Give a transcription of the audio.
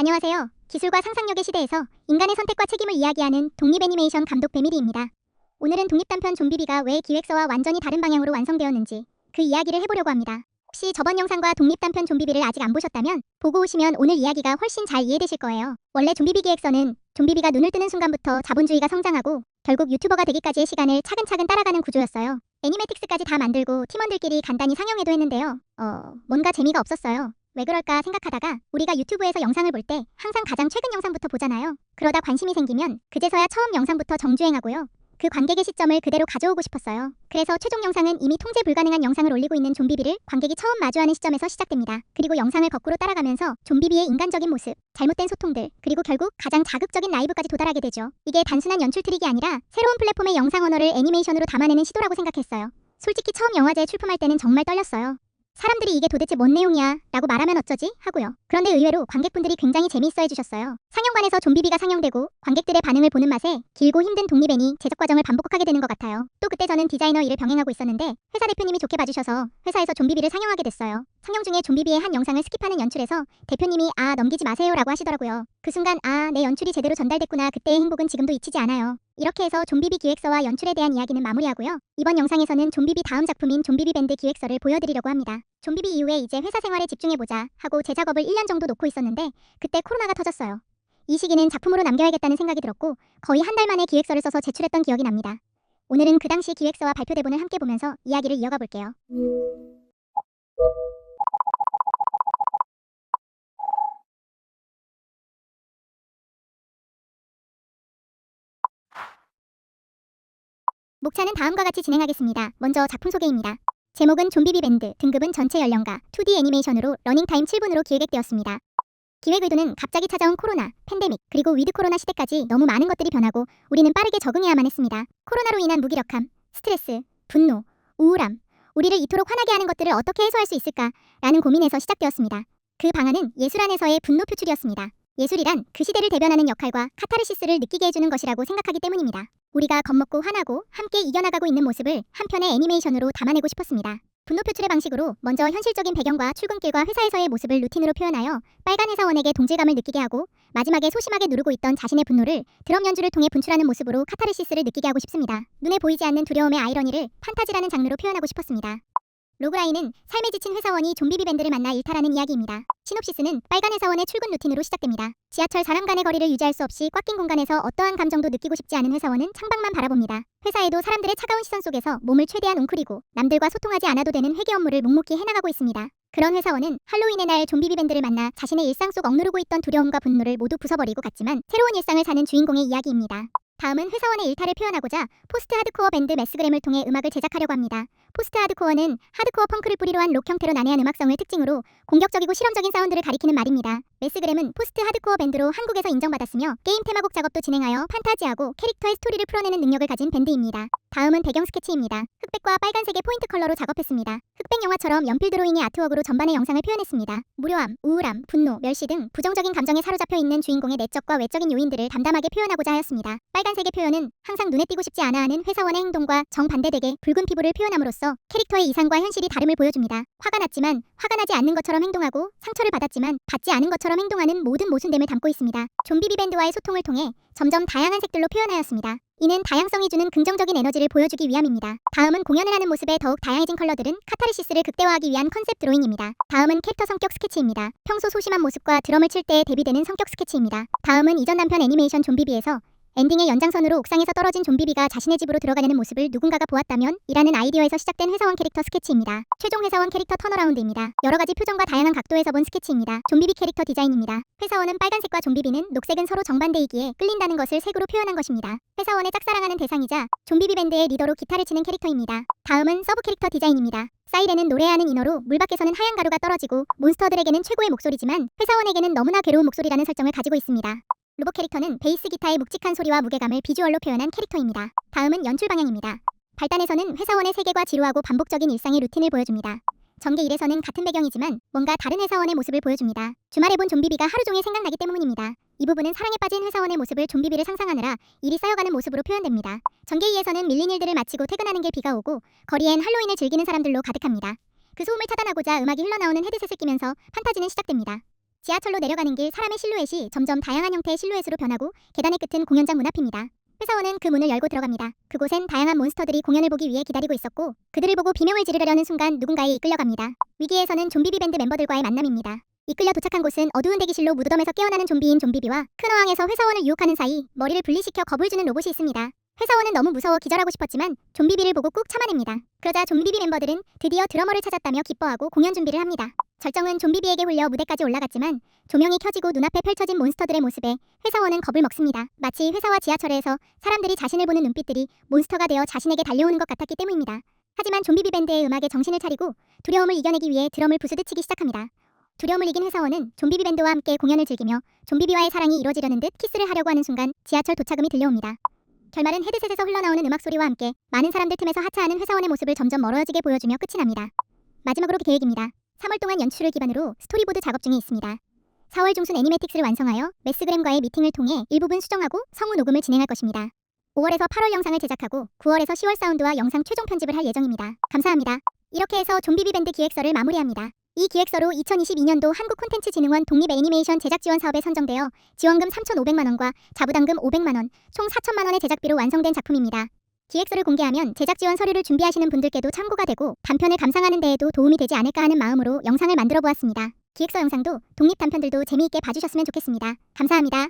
안녕하세요. 기술과 상상력의 시대에서 인간의 선택과 책임을 이야기하는 독립 애니메이션 감독 배미리입니다. 오늘은 독립단편 좀비비가 왜 기획서와 완전히 다른 방향으로 완성되었는지 그 이야기를 해보려고 합니다. 혹시 저번 영상과 독립단편 좀비비를 아직 안 보셨다면 보고 오시면 오늘 이야기가 훨씬 잘 이해되실 거예요. 원래 좀비비 기획서는 좀비비가 눈을 뜨는 순간부터 자본주의가 성장하고 결국 유튜버가 되기까지의 시간을 차근차근 따라가는 구조였어요. 애니매틱스까지 다 만들고 팀원들끼리 간단히 상영회도 했는데요. 뭔가 재미가 없었어요. 왜 그럴까 생각하다가 우리가 유튜브에서 영상을 볼 때 항상 가장 최근 영상부터 보잖아요. 그러다 관심이 생기면 그제서야 처음 영상부터 정주행하고요. 그 관객의 시점을 그대로 가져오고 싶었어요. 그래서 최종 영상은 이미 통제 불가능한 영상을 올리고 있는 좀비비를 관객이 처음 마주하는 시점에서 시작됩니다. 그리고 영상을 거꾸로 따라가면서 좀비비의 인간적인 모습, 잘못된 소통들, 그리고 결국 가장 자극적인 라이브까지 도달하게 되죠. 이게 단순한 연출 트릭이 아니라 새로운 플랫폼의 영상 언어를 애니메이션으로 담아내는 시도라고 생각했어요. 솔직히 처음 영화제에 출품할 때는 정말 떨렸어요. 사람들이 이게 도대체 뭔 내용이야 라고 말하면 어쩌지? 하고요. 그런데 의외로 관객분들이 굉장히 재미있어 해주셨어요. 상영관에서 좀비비가 상영되고 관객들의 반응을 보는 맛에 길고 힘든 독립애니 제작 과정을 반복하게 되는 것 같아요. 또 그때 저는 디자이너 일을 병행하고 있었는데 회사 대표님이 좋게 봐주셔서 회사에서 좀비비를 상영하게 됐어요. 상영 중에 좀비비의 한 영상을 스킵하는 연출에서 대표님이 넘기지 마세요 라고 하시더라고요. 그 순간 내 연출이 제대로 전달됐구나. 그때의 행복은 지금도 잊히지 않아요. 이렇게 해서 좀비비 기획서와 연출에 대한 이야기는 마무리하고요. 이번 영상에서는 좀비비 다음 작품인 좀비비 밴드 기획서를 보여드리려고 합니다. 좀비비 이후에 이제 회사 생활에 집중해보자 하고 제 작업을 1년 정도 놓고 있었는데 그때 코로나가 터졌어요. 이 시기는 작품으로 남겨야겠다는 생각이 들었고 거의 한 달 만에 기획서를 써서 제출했던 기억이 납니다. 오늘은 그 당시 기획서와 발표 대본을 함께 보면서 이야기를 이어가 볼게요. 목차는 다음과 같이 진행하겠습니다. 먼저 작품 소개입니다. 제목은 좀비비 밴드, 등급은 전체 연령가, 2D 애니메이션으로 러닝타임 7분으로 기획되었습니다. 기획 의도는 갑자기 찾아온 코로나, 팬데믹, 그리고 위드 코로나 시대까지 너무 많은 것들이 변하고 우리는 빠르게 적응해야만 했습니다. 코로나로 인한 무기력함, 스트레스, 분노, 우울함, 우리를 이토록 화나게 하는 것들을 어떻게 해소할 수 있을까라는 고민에서 시작되었습니다. 그 방안은 예술 안에서의 분노 표출이었습니다. 예술이란 그 시대를 대변하는 역할과 카타르시스를 느끼게 해주는 것이라고 생각하기 때문입니다. 우리가 겁먹고 화나고 함께 이겨나가고 있는 모습을 한 편의 애니메이션으로 담아내고 싶었습니다. 분노 표출의 방식으로 먼저 현실적인 배경과 출근길과 회사에서의 모습을 루틴으로 표현하여 빨간 회사원에게 동질감을 느끼게 하고 마지막에 소심하게 누르고 있던 자신의 분노를 드럼 연주를 통해 분출하는 모습으로 카타르시스를 느끼게 하고 싶습니다. 눈에 보이지 않는 두려움의 아이러니를 판타지라는 장르로 표현하고 싶었습니다. 로그라인은 삶에 지친 회사원이 좀비비 밴드를 만나 일탈하는 이야기입니다. 시놉시스는 빨간 회사원의 출근 루틴으로 시작됩니다. 지하철 사람 간의 거리를 유지할 수 없이 꽉 낀 공간에서 어떠한 감정도 느끼고 싶지 않은 회사원은 창밖만 바라봅니다. 회사에도 사람들의 차가운 시선 속에서 몸을 최대한 웅크리고 남들과 소통하지 않아도 되는 회계 업무를 묵묵히 해나가고 있습니다. 그런 회사원은 할로윈의 날 좀비비 밴드를 만나 자신의 일상 속 억누르고 있던 두려움과 분노를 모두 부숴버리고 갔지만 새로운 일상을 사는 주인공의 이야기입니다. 다음은 회사원의 일탈을 표현하고자 포스트 하드코어 밴드 매스그램을 통해 음악을 제작하려고 합니다. 포스트 하드코어는 하드코어 펑크를 뿌리로 한 록 형태로 난해한 음악성을 특징으로 공격적이고 실험적인 사운드를 가리키는 말입니다. 매스그램은 포스트 하드코어 밴드로 한국에서 인정받았으며 게임 테마곡 작업도 진행하여 판타지하고 캐릭터의 스토리를 풀어내는 능력을 가진 밴드입니다. 다음은 배경 스케치입니다. 흑백과 빨간색의 포인트 컬러로 작업했습니다. 흑백 영화처럼 연필 드로잉의 아트웍으로 전반의 영상을 표현했습니다. 무료함, 우울함, 분노, 멸시 등 부정적인 감정에 사로잡혀 있는 주인공의 내적과 외적인 요인들을 담담하게 표현하고 하였습니다. 빨간색의 표현은 항상 눈에 띄고 싶지 않아 하는 회사원의 행동과 정반대되게 붉은 피부를 표현함으로써 캐릭터의 이상과 현실이 다름을 보여줍니다. 화가 났지만 화가 나지 않는 것처럼 행동하고 상처를 받았지만 받지 않은 것처럼 행동하는 모든 모순됨을 담고 있습니다. 좀비비 밴드와의 소통을 통해 점점 다양한 색들로 표현하였습니다. 이는 다양성이 주는 긍정적인 에너지를 보여주기 위함입니다. 다음은 공연을 하는 모습에 더욱 다양해진 컬러들은 카타르시스를 극대화하기 위한 컨셉 드로잉입니다. 다음은 캐릭터 성격 스케치입니다. 평소 소심한 모습과 드럼을 칠 때에 대비되는 성격 스케치입니다. 다음은 이전 단편 애니메이션 좀비비에서 엔딩의 연장선으로 옥상에서 떨어진 좀비비가 자신의 집으로 들어가려는 모습을 누군가가 보았다면 이라는 아이디어에서 시작된 회사원 캐릭터 스케치입니다. 최종 회사원 캐릭터 턴어라운드입니다. 여러가지 표정과 다양한 각도에서 본 스케치입니다. 좀비비 캐릭터 디자인입니다. 회사원은 빨간색과 좀비비는 녹색은 서로 정반대이기에 끌린다는 것을 색으로 표현한 것입니다. 회사원의 짝사랑하는 대상이자 좀비비 밴드의 리더로 기타를 치는 캐릭터입니다. 다음은 서브 캐릭터 디자인입니다. 사이렌은 노래하는 인어로 물 밖에서는 하얀 가루가 떨어지고 몬스터들에게는 최고의 목소리지만 회사원에게는 너무나 괴로운 목소리라는 설정을 가지고 있습니다. 로봇 캐릭터는 베이스 기타의 묵직한 소리와 무게감을 비주얼로 표현한 캐릭터입니다. 다음은 연출 방향입니다. 발단에서는 회사원의 세계과 지루하고 반복적인 일상의 루틴을 보여줍니다. 전개 1에서는 같은 배경이지만 뭔가 다른 회사원의 모습을 보여줍니다. 주말에 본 좀비비가 하루 종일 생각나기 때문입니다. 이 부분은 사랑에 빠진 회사원의 모습을 좀비비를 상상하느라 일이 쌓여가는 모습으로 표현됩니다. 전개 2에서는 밀린 일들을 마치고 퇴근하는 길 비가 오고 거리엔 할로윈을 즐기는 사람들로 가득합니다. 그 소음을 차단하고자 음악이 흘러나오는 헤드셋을 끼면서 판타지는 시작됩니다. 지하철로 내려가는 길 사람의 실루엣이 점점 다양한 형태의 실루엣으로 변하고 계단의 끝은 공연장 문 앞입니다. 회사원은 그 문을 열고 들어갑니다. 그곳엔 다양한 몬스터들이 공연을 보기 위해 기다리고 있었고 그들을 보고 비명을 지르려는 순간 누군가에 이끌려갑니다. 위기에서는 좀비비 밴드 멤버들과의 만남입니다. 이끌려 도착한 곳은 어두운 대기실로 무덤에서 깨어나는 좀비인 좀비비와 큰 어항에서 회사원을 유혹하는 사이 머리를 분리시켜 겁을 주는 로봇이 있습니다. 회사원은 너무 무서워 기절하고 싶었지만 좀비비를 보고 꾹 참아냅니다. 그러자 좀비비 멤버들은 드디어 드러머를 찾았다며 기뻐하고 공연 준비를 합니다. 절정은 좀비비에게 홀려 무대까지 올라갔지만 조명이 켜지고 눈앞에 펼쳐진 몬스터들의 모습에 회사원은 겁을 먹습니다. 마치 회사와 지하철에서 사람들이 자신을 보는 눈빛들이 몬스터가 되어 자신에게 달려오는 것 같았기 때문입니다. 하지만 좀비비 밴드의 음악에 정신을 차리고 두려움을 이겨내기 위해 드럼을 부수듯 치기 시작합니다. 두려움을 이긴 회사원은 좀비비 밴드와 함께 공연을 즐기며 좀비비와의 사랑이 이루어지려는 듯 키스를 하려고 하는 순간 지하철 도착음이 들려옵니다. 결말은 헤드셋에서 흘러나오는 음악 소리와 함께 많은 사람들 틈에서 하차하는 회사원의 모습을 점점 멀어지게 보여주며 끝이 납니다. 마지막으로 계획입니다. 3월 동안 연출을 기반으로 스토리보드 작업 중에 있습니다. 4월 중순 애니메틱스를 완성하여 매스그램과의 미팅을 통해 일부분 수정하고 성우 녹음을 진행할 것입니다. 5월에서 8월 영상을 제작하고 9월에서 10월 사운드와 영상 최종 편집을 할 예정입니다. 감사합니다. 이렇게 해서 좀비비 밴드 기획서를 마무리합니다. 이 기획서로 2022년도 한국콘텐츠진흥원 독립애니메이션 제작지원 사업에 선정되어 지원금 3,500만 원과 자부담금 500만 원, 총 4천만 원의 제작비로 완성된 작품입니다. 기획서를 공개하면 제작 지원 서류를 준비하시는 분들께도 참고가 되고 단편을 감상하는 데에도 도움이 되지 않을까 하는 마음으로 영상을 만들어 보았습니다. 기획서 영상도 독립 단편들도 재미있게 봐주셨으면 좋겠습니다. 감사합니다.